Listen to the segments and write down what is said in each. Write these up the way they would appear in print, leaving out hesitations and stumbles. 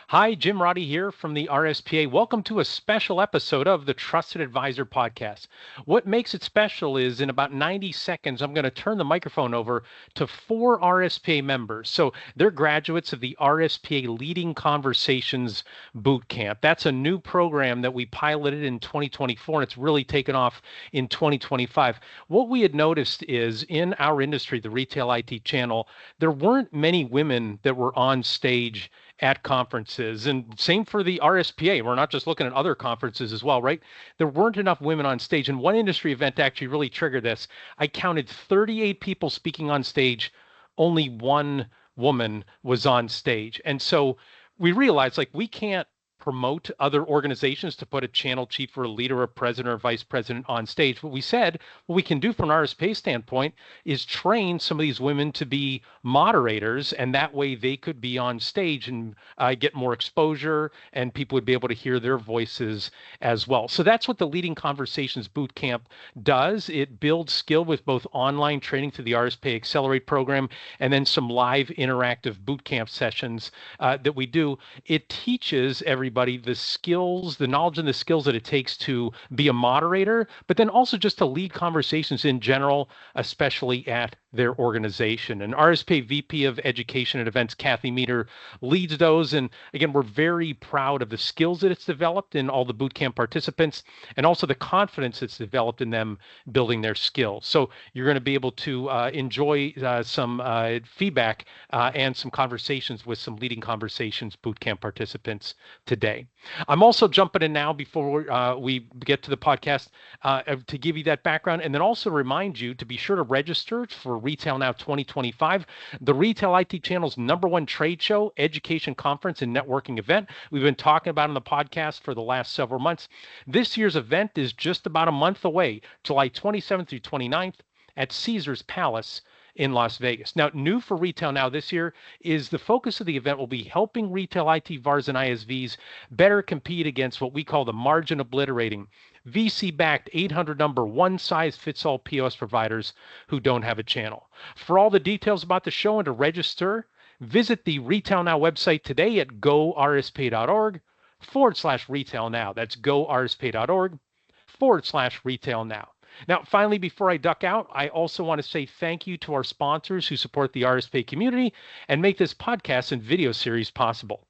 Hi, Jim Roddy here from the RSPA. Welcome to a special episode of the Trusted Advisor podcast. What makes it special is in about 90 seconds, I'm going to turn the microphone over to 4 RSPA members. So they're graduates of the RSPA Leading Conversations Bootcamp. That's a new program that we piloted in 2024, and it's really taken off in 2025. What we had noticed is in our industry, the retail IT channel, there weren't many women that were on stage at conferences, and same for the RSPA. We're not just looking at other conferences as well, right? There weren't enough women on stage, and one industry event actually really triggered this. I counted 38 people speaking on stage, only one woman was on stage. And so we realized like we can't promote other organizations to put a channel chief or a leader or a president or vice president on stage. But we said what we can do from an RSPA standpoint is train some of these women to be moderators, and that way they could be on stage and get more exposure, and people would be able to hear their voices as well. So that's what the Leading Conversations Bootcamp does. It builds skill with both online training through the RSPA Accelerate program and then some live interactive bootcamp sessions that we do. It teaches everybody the skills, the knowledge and the skills that it takes to be a moderator, but then also just to lead conversations in general, especially at their organization. And RSPA VP of Education and Events, Kathy Meter, leads those. And again, we're very proud of the skills that it's developed in all the bootcamp participants and also the confidence it's developed in them building their skills. So you're going to be able to enjoy some feedback and some conversations with some Leading Conversations bootcamp participants today. I'm also jumping in now before we get to the podcast to give you that background and then also remind you to be sure to register for Retail Now 2025, the Retail IT Channel's #1 trade show, education conference, and networking event. We've been talking about on the podcast for the last several months. This year's event is just about a month away, July 27th through 29th at Caesars Palace in Las Vegas. Now, new for Retail Now this year is the focus of the event will be helping retail IT VARs and ISVs better compete against what we call the margin obliterating VC-backed 800 number one-size-fits-all POS providers who don't have a channel. For all the details about the show and to register, visit the Retail Now website today at gorspa.org/retail now. That's gorspa.org/retail now. Now, finally, before I duck out, I also want to say thank you to our sponsors who support the RSPA community and make this podcast and video series possible.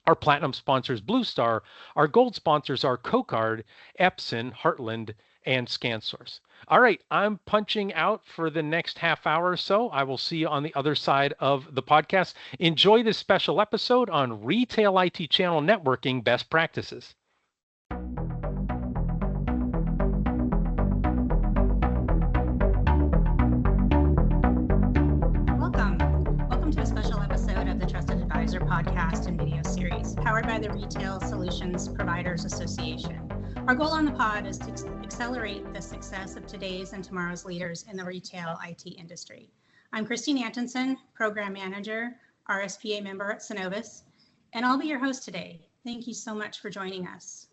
Our platinum sponsors, Blue Star. Our gold sponsors are CoCard, Epson, Heartland, and ScanSource. All right, I'm punching out for the next half hour or so. I will see you on the other side of the podcast. Enjoy this special episode on Retail IT Channel Networking Best Practices. Podcast and video series powered by the Retail Solutions Providers Association. Our goal on the pod is to accelerate the success of today's and tomorrow's leaders in the retail IT industry. I'm Christine Antonson, Program Manager, RSPA member at Synovus, and I'll be your host today. Thank you so much for joining us.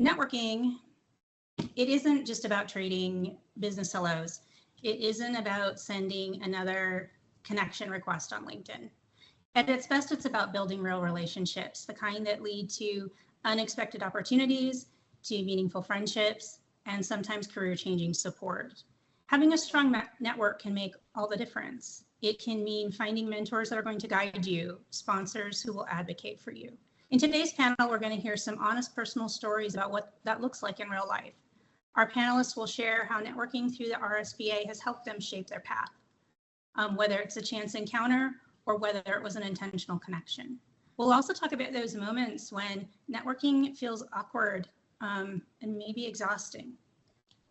Networking, it isn't just about trading business hellos. It isn't about sending another connection request on LinkedIn. At its best, it's about building real relationships, the kind that lead to unexpected opportunities, to meaningful friendships, and sometimes career-changing support. Having a strong network can make all the difference. It can mean finding mentors that are going to guide you, sponsors who will advocate for you. In today's panel, we're going to hear some honest personal stories about what that looks like in real life. Our panelists will share how networking through the RSPA has helped them shape their path, whether it's a chance encounter or whether it was an intentional connection. We'll also talk about those moments when networking feels awkward and maybe exhausting.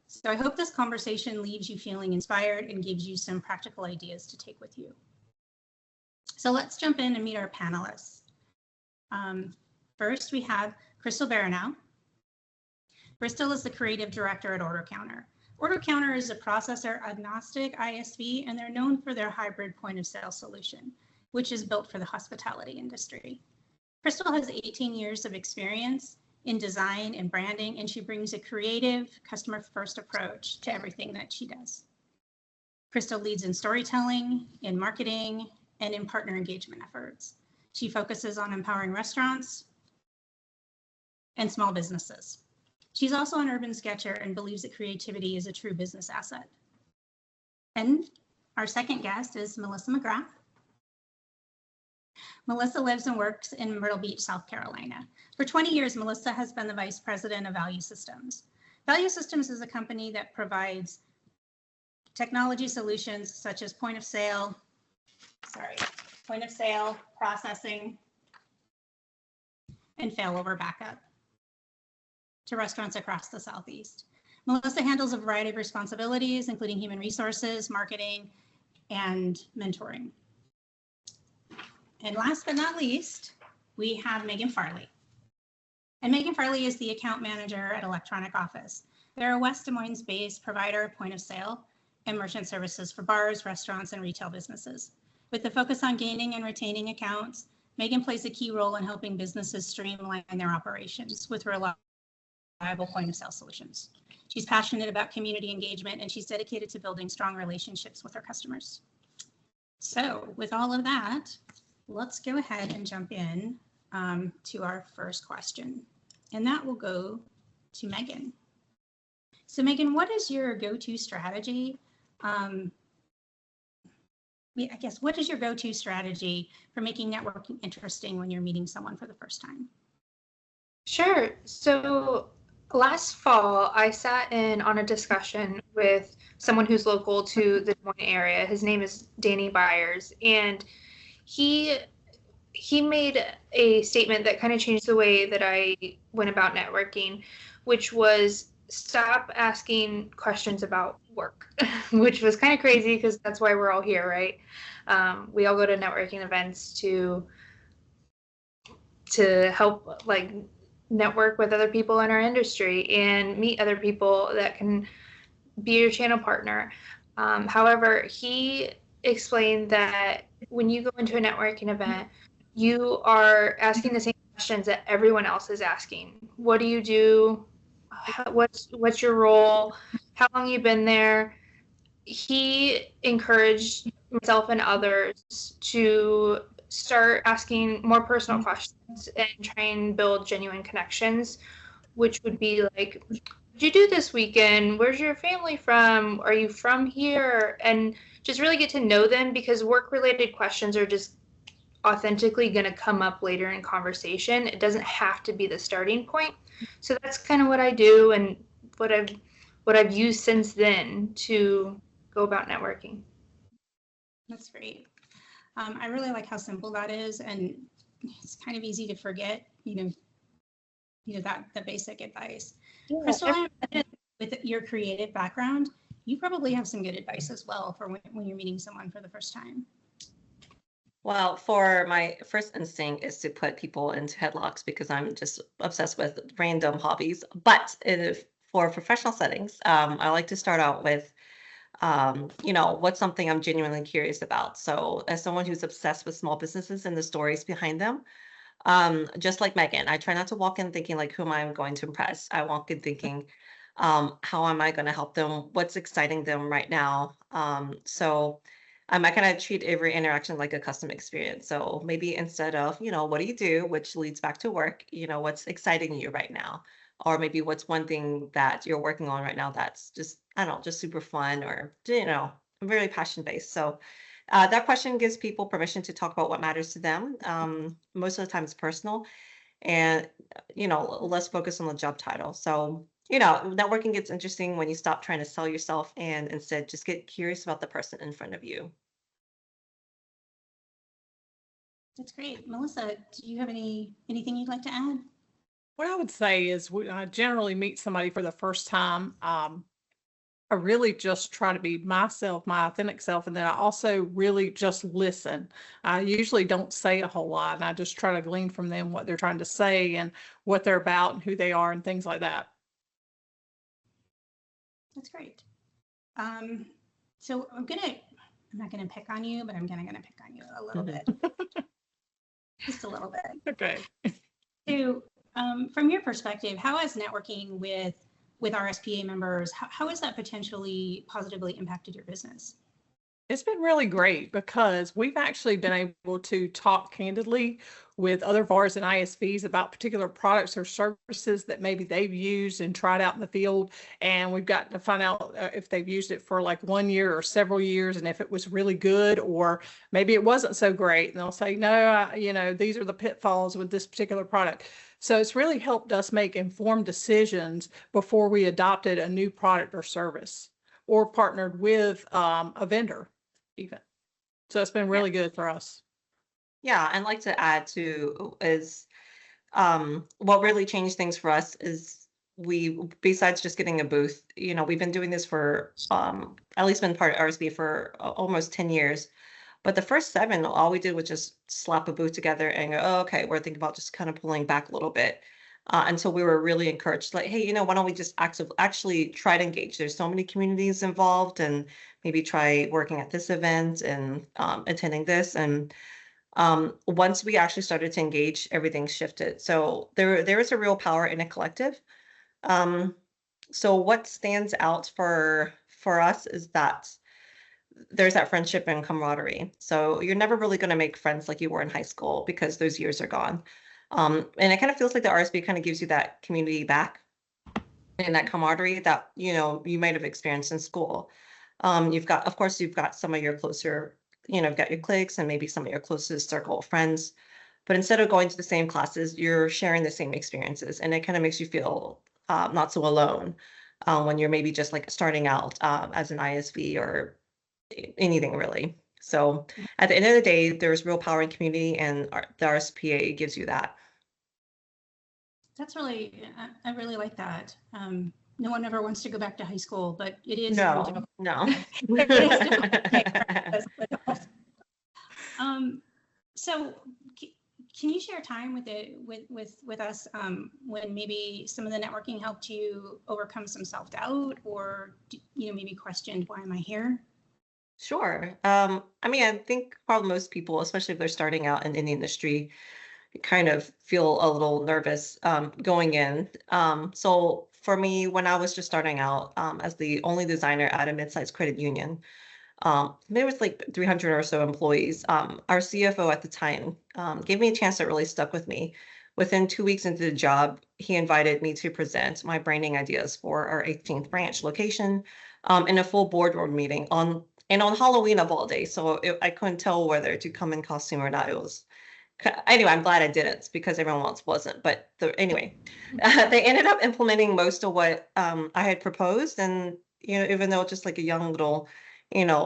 So I hope this conversation leaves you feeling inspired and gives you some practical ideas to take with you. So let's jump in and meet our panelists. First, we have Crystal Barrineau. Crystal is the creative director at OrderCounter. OrderCounter is a processor agnostic ISV, and they're known for their hybrid point of sale solution, which is built for the hospitality industry. Crystal has 18 years of experience in design and branding, and she brings a creative, customer-first approach to everything that she does. Crystal leads in storytelling, in marketing, and in partner engagement efforts. She focuses on empowering restaurants and small businesses. She's also an urban sketcher and believes that creativity is a true business asset. And our second guest is Melissa McGrath. Melissa lives and works in Myrtle Beach, South Carolina. For 20 years, Melissa has been the Vice President of Value Systems. Value Systems is a company that provides technology solutions such as point of sale, processing, and failover backup to restaurants across the Southeast. Melissa handles a variety of responsibilities, including human resources, marketing, and mentoring. And last but not least, we have Megan Farley. And Megan Farley is the account manager at Electronic Office. They're a West Des Moines-based provider of point of sale and merchant services for bars, restaurants, and retail businesses. With the focus on gaining and retaining accounts, Megan plays a key role in helping businesses streamline their operations with reliable point of sale solutions. She's passionate about community engagement, and she's dedicated to building strong relationships with her customers. So with all of that, let's go ahead and jump in to our first question, and that will go to Megan. So Megan, what is your go-to strategy? I guess, what is your go-to strategy for making networking interesting when you're meeting someone for the first time? Sure. So last fall, I sat in on a discussion with someone who's local to the Des Moines area. His name is Danny Byers, and he made a statement that kind of changed the way that I went about networking, which was stop asking questions about work, which was kind of crazy because that's why we're all here, right? We all go to networking events to help like network with other people in our industry and meet other people that can be your channel partner. However, he explained that when you go into a networking event, you are asking the same questions that everyone else is asking. What do you do? What's your role? How long you been there? He encouraged myself and others to start asking more personal questions and try and build genuine connections, which would be like, what did you do this weekend? Where's your family from? Are you from here? And just really get to know them, because work-related questions are just authentically going to come up later in conversation. It doesn't have to be the starting point. So that's kind of what I do and what I've used since then to go about networking. That's great. I really like how simple that is, and it's kind of easy to forget, that the basic advice. Yeah. Crystal, with your creative background, you probably have some good advice as well for when you're meeting someone for the first time. Well, for my first instinct is to put people into headlocks because I'm just obsessed with random hobbies. But for professional settings, I like to start out with, what's something I'm genuinely curious about. So as someone who's obsessed with small businesses and the stories behind them, just like Megan, I try not to walk in thinking like, who am I going to impress? I walk in thinking, how am I going to help them? What's exciting them right now? I kind of treat every interaction like a custom experience. So maybe instead of, what do you do, which leads back to work, what's exciting you right now? Or maybe what's one thing that you're working on right now that's just, just super fun or, very passion based. So that question gives people permission to talk about what matters to them. Most of the time it's personal and, less focus on the job title. So, networking gets interesting when you stop trying to sell yourself and instead just get curious about the person in front of you. That's great. Melissa, do you have anything you'd like to add? What I would say is I generally meet somebody for the first time. I really just try to be myself, my authentic self, and then I also really just listen. I usually don't say a whole lot, and I just try to glean from them what they're trying to say and what they're about and who they are and things like that. That's great. So I'm not gonna pick on you, but I'm gonna pick on you a little bit. Just a little bit. Okay. So from your perspective, how has networking with RSPA members, how has that potentially positively impacted your business? It's been really great because we've actually been able to talk candidly with other VARs and ISVs about particular products or services that maybe they've used and tried out in the field. And we've gotten to find out if they've used it for like 1 year or several years, and if it was really good, or maybe it wasn't so great. And they'll say, no, these are the pitfalls with this particular product. So it's really helped us make informed decisions before we adopted a new product or service or partnered with a vendor even. So it's been really good for us. Yeah, and like to add to is what really changed things for us is we, besides just getting a booth, we've been doing this for at least been part of RSB for almost 10 years. But the first 7, all we did was just slap a booth together and go, oh, okay, we're thinking about just kind of pulling back a little bit. Until we were really encouraged, like, hey, why don't we just actually try to engage? There's so many communities involved, and maybe try working at this event and attending this. And once we actually started to engage, everything shifted. So there is a real power in a collective. So what stands out for us is that there's that friendship and camaraderie. So you're never really going to make friends like you were in high school because those years are gone. And it kind of feels like the RSB kind of gives you that community back and that camaraderie that, you might have experienced in school. You've got some of your closer, you've got your cliques and maybe some of your closest circle of friends. But instead of going to the same classes, you're sharing the same experiences. And it kind of makes you feel not so alone when you're maybe just like starting out as an ISV or anything really. So at the end of the day, there's real power in community, and the RSPA gives you that. That's really, I really like that. No one ever wants to go back to high school, but it is No, very difficult. no. It is difficult to make friends as adults. So can you share time with us when maybe some of the networking helped you overcome some self-doubt, or maybe questioned, why am I here? Sure. I think probably most people, especially if they're starting out in the industry, kind of feel a little nervous going in. So for me, when I was just starting out as the only designer at a mid-sized credit union, there was like 300 or so employees. Our CFO at the time gave me a chance that really stuck with me. Within 2 weeks into the job, he invited me to present my branding ideas for our 18th branch location in a full boardroom meeting on Halloween of all days. So I couldn't tell whether to come in costume or not. Anyway, I'm glad I didn't, because everyone else wasn't. But anyway, they ended up implementing most of what I had proposed. And, even though it's just like a young little,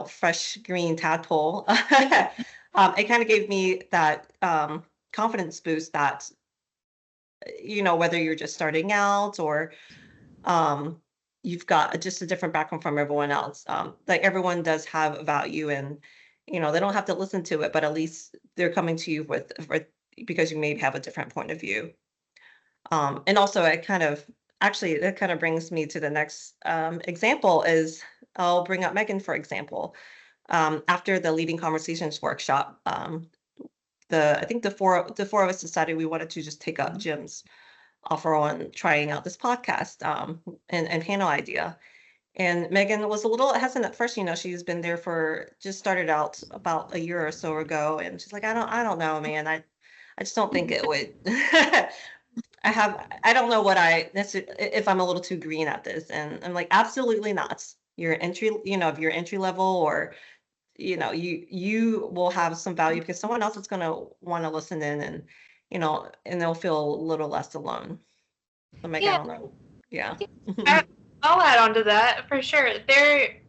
fresh green tadpole, it kind of gave me that confidence boost that, whether you're just starting out or you've got just a different background from everyone else. Like everyone does have value, and they don't have to listen to it, but at least they're coming to you because you may have a different point of view. And also, that kind of brings me to the next example. Is I'll bring up Megan for example. After the Leading Conversations workshop, I think the four of us decided we wanted to just take up Jim's offer on trying out this podcast and panel idea. And Megan was a little hesitant at first. She's been there just started out about a year or so ago, and she's like, I don't know, man. I just don't think it would. I don't know if I'm a little too green at this. And I'm like, absolutely not. You're if you're entry level, or you will have some value because someone else is going to want to listen in, and and they'll feel a little less alone. So Megan, I don't know. Yeah. I'll add on to that for sure. I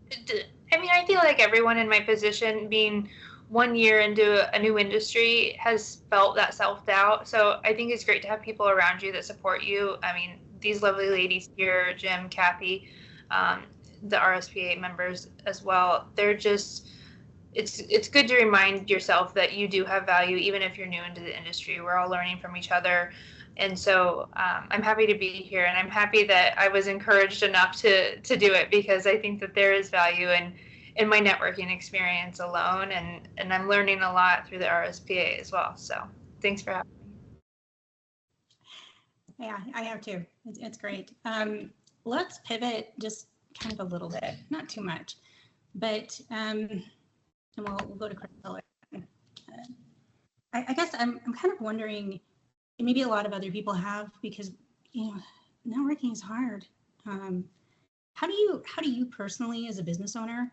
feel like everyone in my position, being 1 year into a new industry, has felt that self-doubt. So I think it's great to have people around you that support you. These lovely ladies here, Jim, Kathy, the RSPA members as well. They're just, it's good to remind yourself that you do have value, even if you're new into the industry. We're all learning from each other. And so I'm happy to be here, and I'm happy that I was encouraged enough to do it, because I think that there is value in my networking experience alone, and I'm learning a lot through the RSPA as well. So thanks for having me. Yeah, I have too. It's great. Let's pivot just kind of a little bit, not too much, but and we'll go to Crystal. I guess I'm kind of wondering, and maybe a lot of other people have, because networking is hard. How do you personally, as a business owner,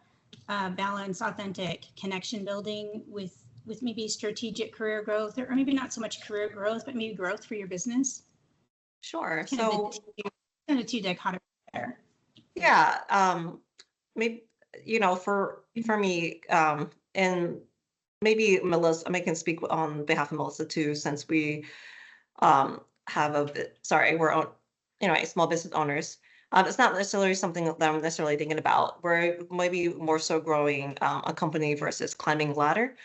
balance authentic connection building with maybe strategic career growth, or maybe not so much career growth, but maybe growth for your business? Sure. Kind of the two dichotomies there. Yeah. Maybe, for me, and maybe Melissa, I can speak on behalf of Melissa too, since we we're on, small business owners. It's not necessarily something that I'm necessarily thinking about. We're maybe more so growing a company versus climbing a ladder.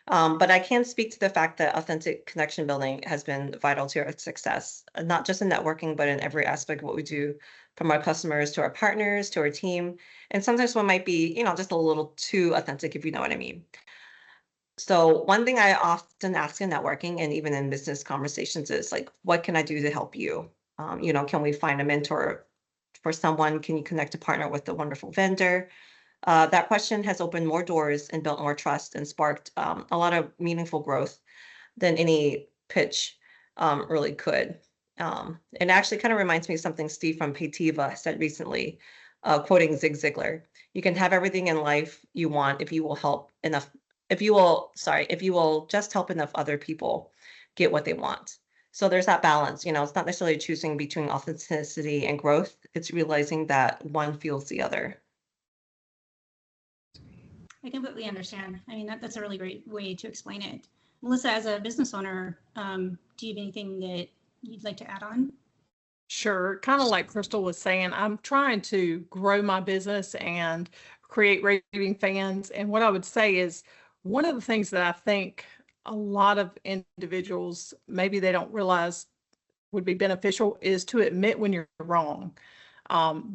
But I can speak to the fact that authentic connection building has been vital to our success, not just in networking, but in every aspect of what we do, from our customers to our partners to our team. And sometimes one might be, just a little too authentic, if you know what I mean. So one thing I often ask in networking and even in business conversations is like, what can I do to help you? Can we find a mentor for someone? Can you connect a partner with a wonderful vendor? That question has opened more doors and built more trust and sparked a lot of meaningful growth than any pitch really could. It actually kind of reminds me of something Steve from Paytiva said recently, quoting Zig Ziglar. You can have everything in life you want if you will just help enough other people get what they want. So there's that balance. It's not necessarily choosing between authenticity and growth. It's realizing that one fuels the other. I completely understand. I mean, that's a really great way to explain it. Melissa, as a business owner, do you have anything that you'd like to add on? Sure. Kind of like Crystal was saying, I'm trying to grow my business and create raving fans. And what I would say is, one of the things that I think a lot of individuals, maybe they don't realize would be beneficial, is to admit when you're wrong.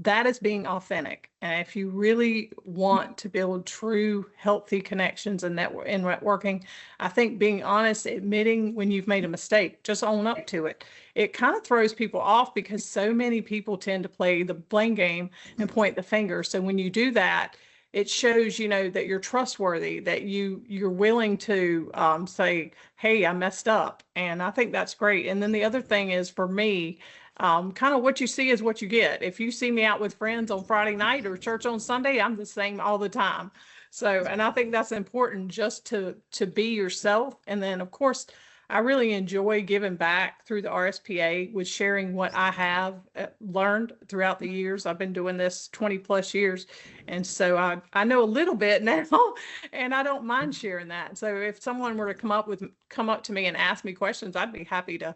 That is being authentic. And if you really want to build true, healthy connections in networking, I think being honest, admitting when you've made a mistake, just own up to it. It kind of throws people off because so many people tend to play the blame game and point the finger. So when you do that, it shows, that you're trustworthy, that you're willing to say, hey, I messed up. And I think that's great. And then the other thing is, for me, kind of what you see is what you get. If you see me out with friends on Friday night or church on Sunday, I'm the same all the time. So, and I think that's important, just to be yourself. And then, of course, I really enjoy giving back through the RSPA with sharing what I have learned throughout the years. I've been doing this 20 plus years. And so I know a little bit now, and I don't mind sharing that. So if someone were to come up to me and ask me questions, I'd be happy to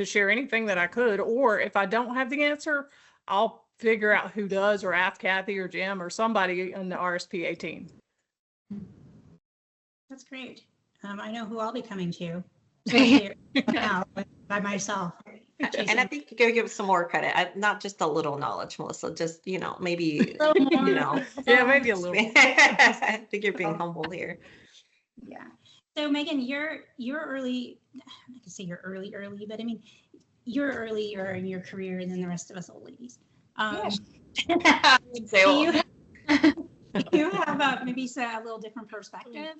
share anything that I could. Or if I don't have the answer, I'll figure out who does, or ask Kathy or Jim or somebody on the RSPA team. That's great. I know who I'll be coming to. Now, by myself. And I think you gotta give some more credit. Not just a little knowledge, Melissa. Just maybe Yeah, maybe a little. I think you're being humble here. Yeah. So Megan, you're early. I'm not gonna say you're early, but I mean, you're earlier in your career than the rest of us old ladies. You have maybe a little different perspective.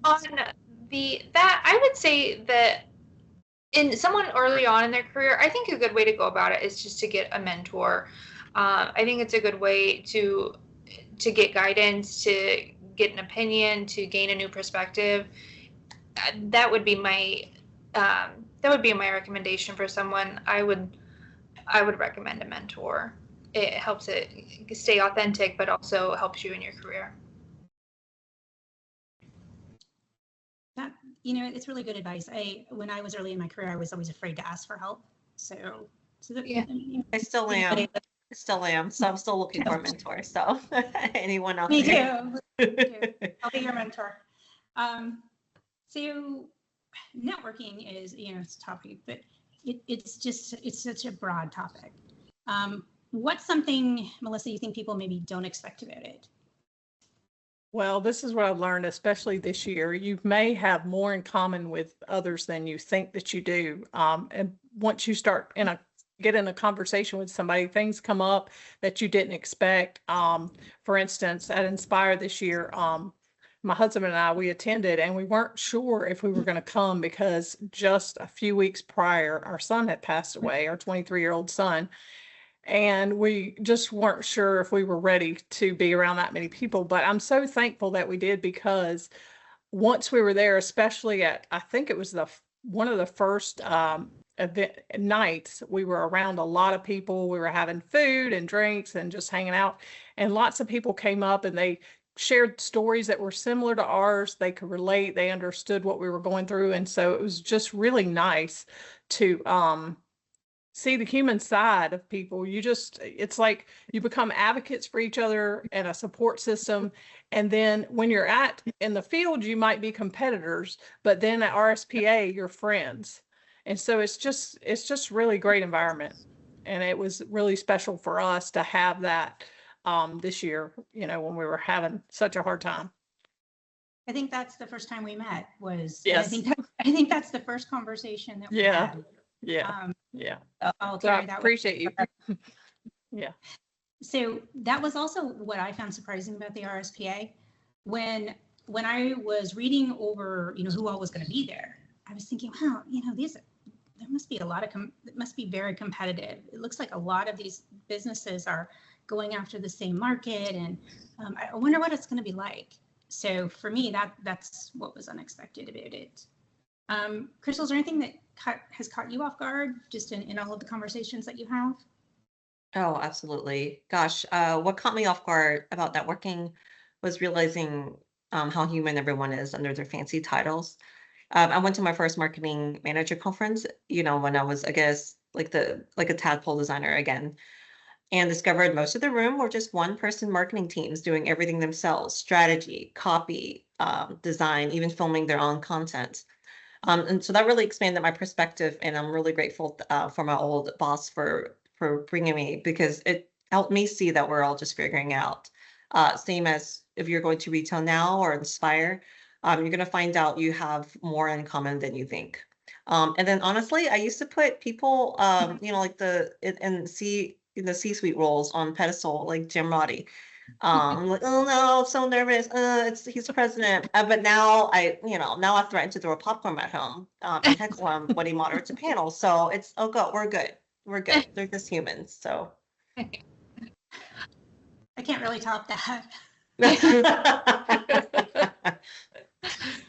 I would say that in someone early on in their career, I think a good way to go about it is just to get a mentor. I think it's a good way to get guidance, to get an opinion, to gain a new perspective. That would be my recommendation for someone. I would recommend a mentor. It helps it stay authentic, but also helps you in your career. It's really good advice. When I was early in my career, I was always afraid to ask for help. So yeah. I still am. So I'm still looking for a mentor. So anyone else? Me too. I'll be your mentor. So networking is, it's a topic, but it's such a broad topic. What's something, Melissa, you think people maybe don't expect about it? Well, this is what I've learned, especially this year. You may have more in common with others than you think that you do. And once you start in a get in a conversation with somebody, things come up that you didn't expect. For instance, at Inspire this year, my husband and I, we attended, and we weren't sure if we were going to come because just a few weeks prior, our son had passed away, our 23-year-old son. And we just weren't sure if we were ready to be around that many people. But I'm so thankful that we did, because once we were there, especially at, I think it was one of the first event nights, we were around a lot of people. We were having food and drinks and just hanging out. And lots of people came up and they shared stories that were similar to ours. They could relate. They understood what we were going through. And so it was just really nice to see the human side of people. It's like you become advocates for each other and a support system. And then when you're in the field, you might be competitors, but then at RSPA, you're friends. And so it's just really great environment. And it was really special for us to have that this year, when we were having such a hard time. I think that's the first time we met was, yes. I think that's the first conversation that we had. Yeah. Yeah. I'll So carry I that appreciate you. Yeah. So that was also what I found surprising about the RSPA. When I was reading over, who all was going to be there, I was thinking, wow, there must be a lot of, it must be very competitive. It looks like a lot of these businesses are going after the same market, and I wonder what it's going to be like. So for me, that's what was unexpected about it. Crystal, is there anything that has caught you off guard just in all of the conversations that you have? Oh, absolutely. Gosh, what caught me off guard about networking was realizing how human everyone is under their fancy titles. I went to my first marketing manager conference, when I was, I guess, like a tadpole designer again, and discovered most of the room were just one-person marketing teams doing everything themselves: strategy, copy, design, even filming their own content. And so that really expanded my perspective, and I'm really grateful for my old boss for bringing me, because it helped me see that we're all just figuring out. Same as if you're going to retail now or Inspire, you're going to find out you have more in common than you think. And then honestly, I used to put people, like in the C-suite roles on pedestal, like Jim Roddy. I'm like, oh no, I'm so nervous. He's the president. But now I threaten to throw a popcorn at him and heckle him when he moderates a panel. So it's, we're good. We're good. They're just humans. So I can't really top that.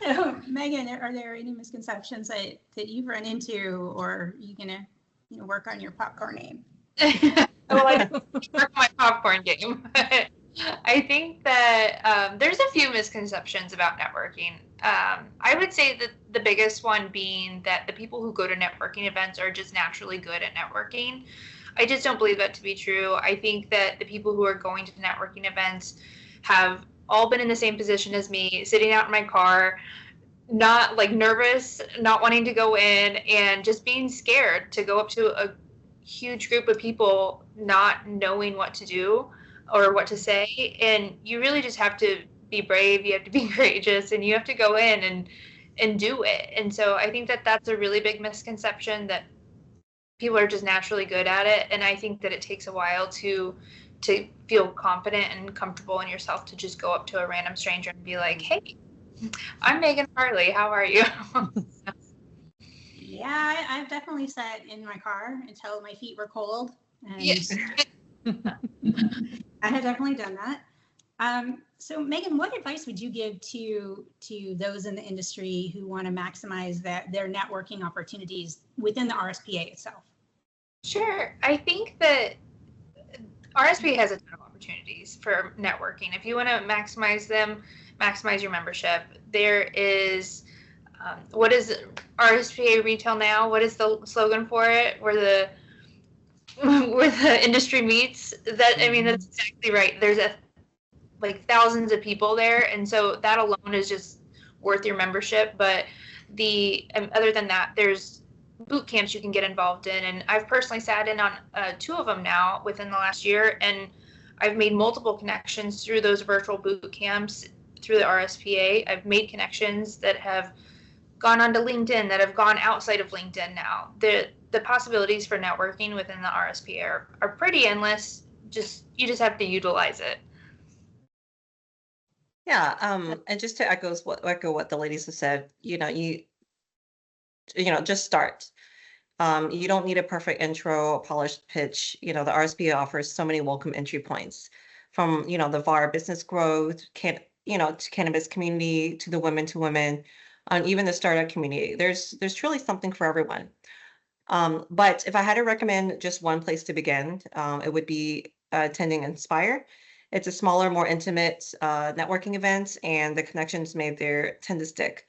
So, Megan, are there any misconceptions that you've run into, or are you gonna work on your popcorn game? Well, I work on my popcorn game. I think that there's a few misconceptions about networking. I would say that the biggest one being that the people who go to networking events are just naturally good at networking. I just don't believe that to be true. I think that the people who are going to networking events have all been in the same position as me, sitting out in my car, not like nervous, not wanting to go in, and just being scared to go up to a huge group of people, not knowing what to do or what to say. And you really just have to be brave, you have to be courageous, and you have to go in and do it. And so I think that that's a really big misconception, that people are just naturally good at it. And I think that it takes a while to feel confident and comfortable in yourself to just go up to a random stranger and be like, hey, I'm Megan Farley, how are you? Yeah, I've definitely sat in my car until my feet were cold. And Yes. I have definitely done that. So Megan, what advice would you give to those in the industry who want to maximize their networking opportunities within the RSPA itself? Sure. I think that RSPA has a ton of opportunities for networking. If you want to maximize them, maximize your membership. There is, what is RSPA Retail Now? What is the slogan for it? Where the industry meets. That's exactly right. There's thousands of people there, and so that alone is just worth your membership. But other than that, there's boot camps you can get involved in, and I've personally sat in on 2 of them now within the last year, and I've made multiple connections through those virtual boot camps through the RSPA. I've made connections that have gone onto LinkedIn, that have gone outside of LinkedIn now. The possibilities for networking within the RSPA are pretty endless. You just have to utilize it. Yeah, and just to echo what the ladies have said, you just start. You don't need a perfect intro, a polished pitch. The RSPA offers so many welcome entry points, from the VAR business growth, to cannabis community, to the women to women, and even the startup community. There's truly something for everyone. But if I had to recommend just one place to begin, it would be attending Inspire. It's a smaller, more intimate networking event, and the connections made there tend to stick.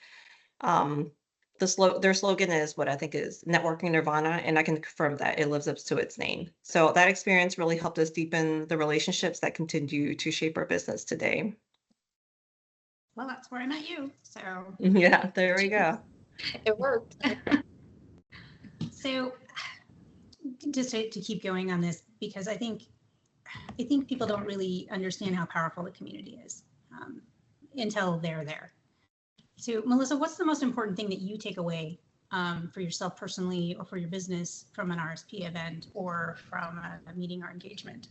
Their slogan is what I think is networking nirvana, and I can confirm that it lives up to its name. So that experience really helped us deepen the relationships that continue to shape our business today. Well, that's where I met you. So yeah, there we go. It worked. So just to keep going on this, because I think people don't really understand how powerful the community is until they're there. So Melissa, what's the most important thing that you take away for yourself personally or for your business from an RSP event or from a meeting or engagement?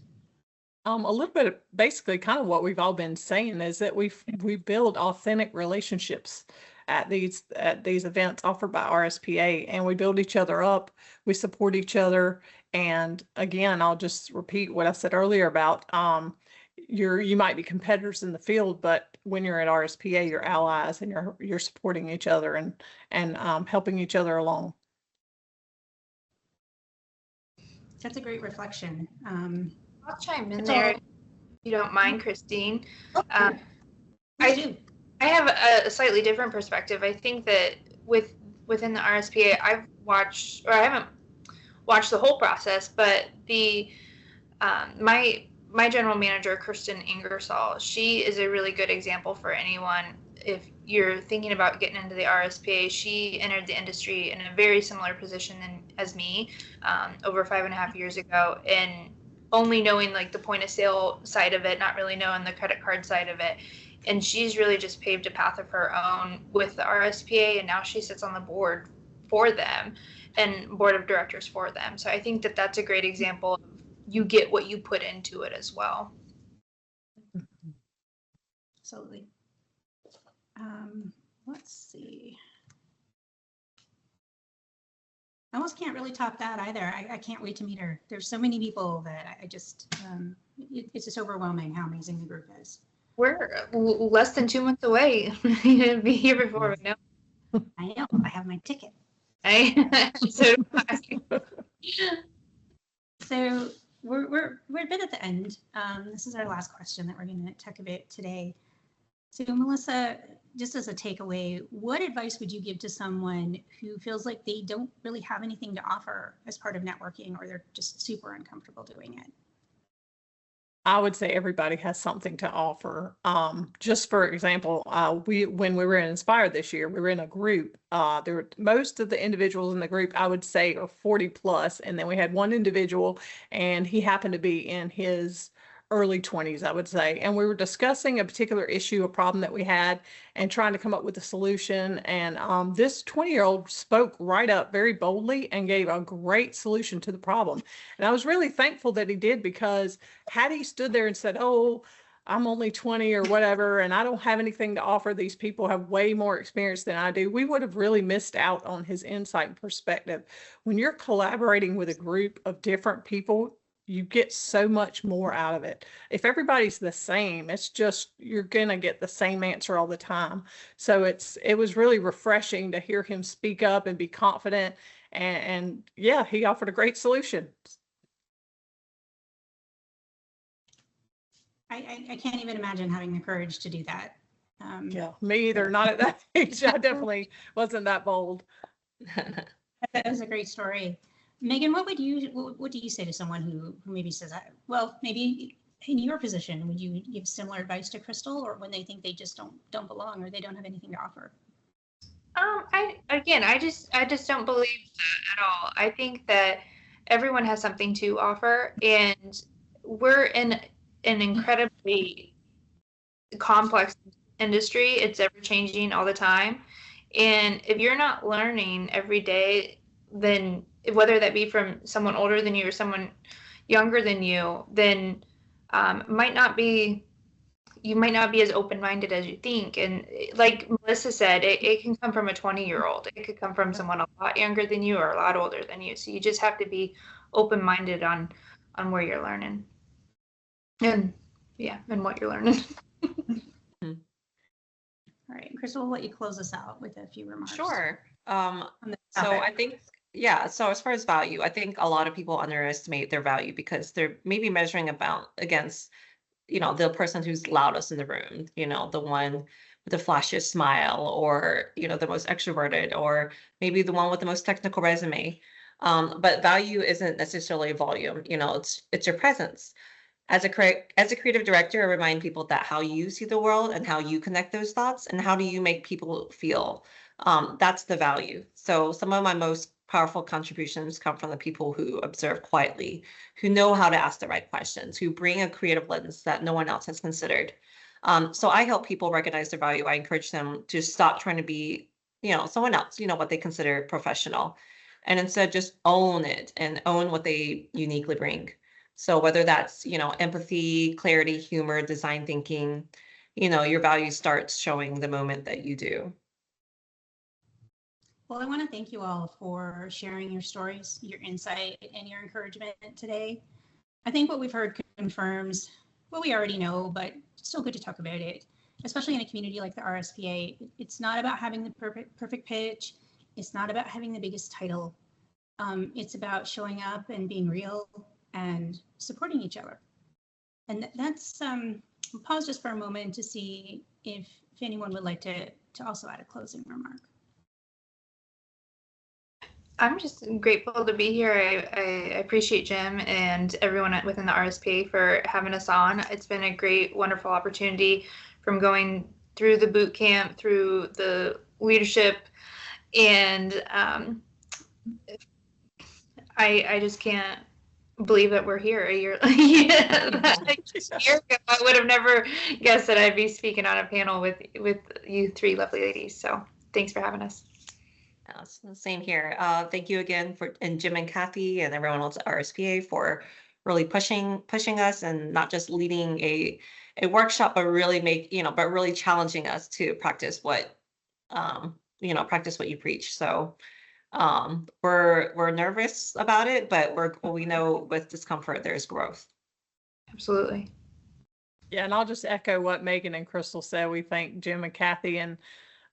A little bit of basically kind of what we've all been saying is that we build authentic relationships at these events offered by RSPA, and we build each other up, we support each other. And again, I'll just repeat what I said earlier about you might be competitors in the field, but when you're at RSPA, you're allies, and you're supporting each other and helping each other along. That's a great reflection. I'll chime in there if you don't mind, Christine. I have a slightly different perspective. I think that within the RSPA, I haven't watched the whole process, but my general manager, Kirsten Ingersoll, she is a really good example for anyone. If you're thinking about getting into the RSPA, she entered the industry in a very similar position as me over 5.5 years ago, and only knowing like the point of sale side of it, not really knowing the credit card side of it. And she's really just paved a path of her own with the RSPA, and now she sits on the board for them and board of directors for them. So I think that that's a great example of you get what you put into it as well. Absolutely. Let's see. I almost can't really top that either. I can't wait to meet her. There's so many people that I just, it's just overwhelming how amazing the group is. We're less than 2 months away to be here before we know. I know. I have my ticket. So we're a bit at the end. This is our last question that we're going to talk about today. So Melissa, just as a takeaway, what advice would you give to someone who feels like they don't really have anything to offer as part of networking, or they're just super uncomfortable doing it? I would say everybody has something to offer. Just for example, when we were in Inspire this year, we were in a group. Most of the individuals in the group, I would say, are 40 plus, and then we had one individual, and he happened to be in his early 20s, I would say. And we were discussing a particular issue, a problem that we had, and trying to come up with a solution. And this 20-year-old spoke right up very boldly and gave a great solution to the problem. And I was really thankful that he did, because had he stood there and said, oh, I'm only 20 or whatever, and I don't have anything to offer, these people have way more experience than I do, we would have really missed out on his insight and perspective. When you're collaborating with a group of different people, you get so much more out of it. If everybody's the same, it's just, you're going to get the same answer all the time. So it was really refreshing to hear him speak up and be confident. And yeah, he offered a great solution. I can't even imagine having the courage to do that. Yeah, me either. Not at that age. I definitely wasn't that bold. That was a great story. Megan, what do you say to someone who maybe says, well, maybe in your position, would you give similar advice to Crystal, or when they think they just don't belong or they don't have anything to offer? I just don't believe that at all. I think that everyone has something to offer, and we're in an incredibly complex industry. It's ever changing all the time. And if you're not learning every day, then whether that be from someone older than you or someone younger than you, then you might not be as open-minded as you think. And like Melissa said, it can come from a 20-year-old. It could come from someone a lot younger than you or a lot older than you. So you just have to be open-minded on where you're learning and what you're learning. All right, Crystal, we'll let you close us out with a few remarks. Sure. on the So topic. I think, so as far as value, I think a lot of people underestimate their value because they're maybe measuring against, the person who's loudest in the room, the one with the flashiest smile, or, the most extroverted, or maybe the one with the most technical resume. But value isn't necessarily volume, it's your presence. As a creative director, I remind people that how you see the world and how you connect those thoughts and how do you make people feel. That's the value. So some of my most powerful contributions come from the people who observe quietly, who know how to ask the right questions, who bring a creative lens that no one else has considered. So I help people recognize their value. I encourage them to stop trying to be, someone else, what they consider professional, and instead just own it and own what they uniquely bring. So whether that's, empathy, clarity, humor, design thinking, your value starts showing the moment that you do. Well, I want to thank you all for sharing your stories, your insight, and your encouragement today. I think what we've heard confirms what we already know, but it's still good to talk about it, especially in a community like the RSPA. It's not about having the perfect pitch. It's not about having the biggest title. It's about showing up and being real and supporting each other. And that's, I'll pause just for a moment to see if anyone would like to also add a closing remark. I'm just grateful to be here. I appreciate Jim and everyone within the RSPA for having us on. It's been a great, wonderful opportunity from going through the boot camp, through the leadership, and I just can't believe that we're here a year. A year ago, I would have never guessed that I'd be speaking on a panel with you three lovely ladies. So thanks for having us. Same here. Thank you again and Jim and Kathy and everyone else at RSPA for really pushing us and not just leading a workshop, but really challenging us to practice what you preach. So we're nervous about it, but we know with discomfort there's growth. Absolutely. Yeah, and I'll just echo what Megan and Crystal said. We thank Jim and Kathy and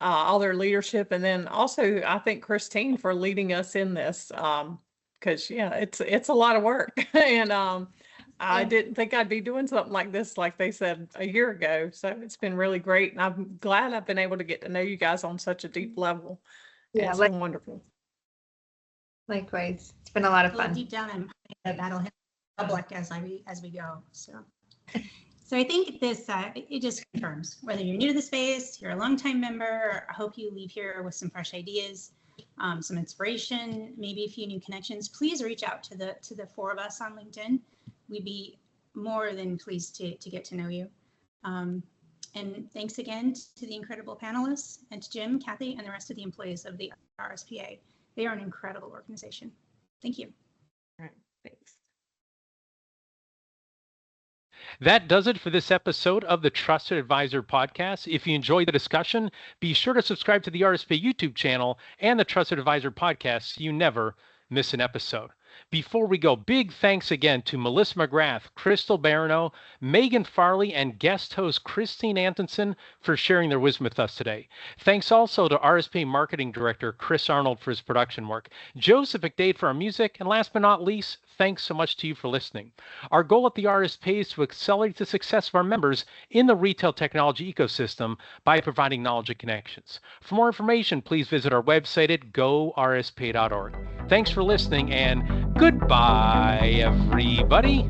all their leadership, and then also I think Christine for leading us in this, because it's a lot of work, and I didn't think I'd be doing something like this, like they said a year ago. So it's been really great, and I'm glad I've been able to get to know you guys on such a deep level. Yeah, it's been wonderful. Likewise, it's been a lot of fun. Deep down, I'm that'll hit public as we go. So I think this, it just confirms whether you're new to the space, you're a longtime member. I hope you leave here with some fresh ideas, some inspiration, maybe a few new connections. Please reach out to the four of us on LinkedIn. We'd be more than pleased to get to know you. And thanks again to the incredible panelists and to Jim, Kathy, and the rest of the employees of the RSPA. They are an incredible organization. Thank you. All right, thanks. That does it for this episode of the Trusted Advisor podcast. If you enjoyed the discussion, be sure to subscribe to the RSPA YouTube channel and the Trusted Advisor podcast so you never miss an episode. Before we go, big thanks again to Melissa McGrath, Crystal Barrineau, Megan Farley, and guest host Christine Antonson for sharing their wisdom with us today. Thanks also to RSPA Marketing Director Chris Arnold for his production work, Joseph McDade for our music, and last but not least, thanks so much to you for listening. Our goal at the RSPA is to accelerate the success of our members in the retail technology ecosystem by providing knowledge and connections. For more information, please visit our website at gorspa.org. Thanks for listening, and goodbye, everybody.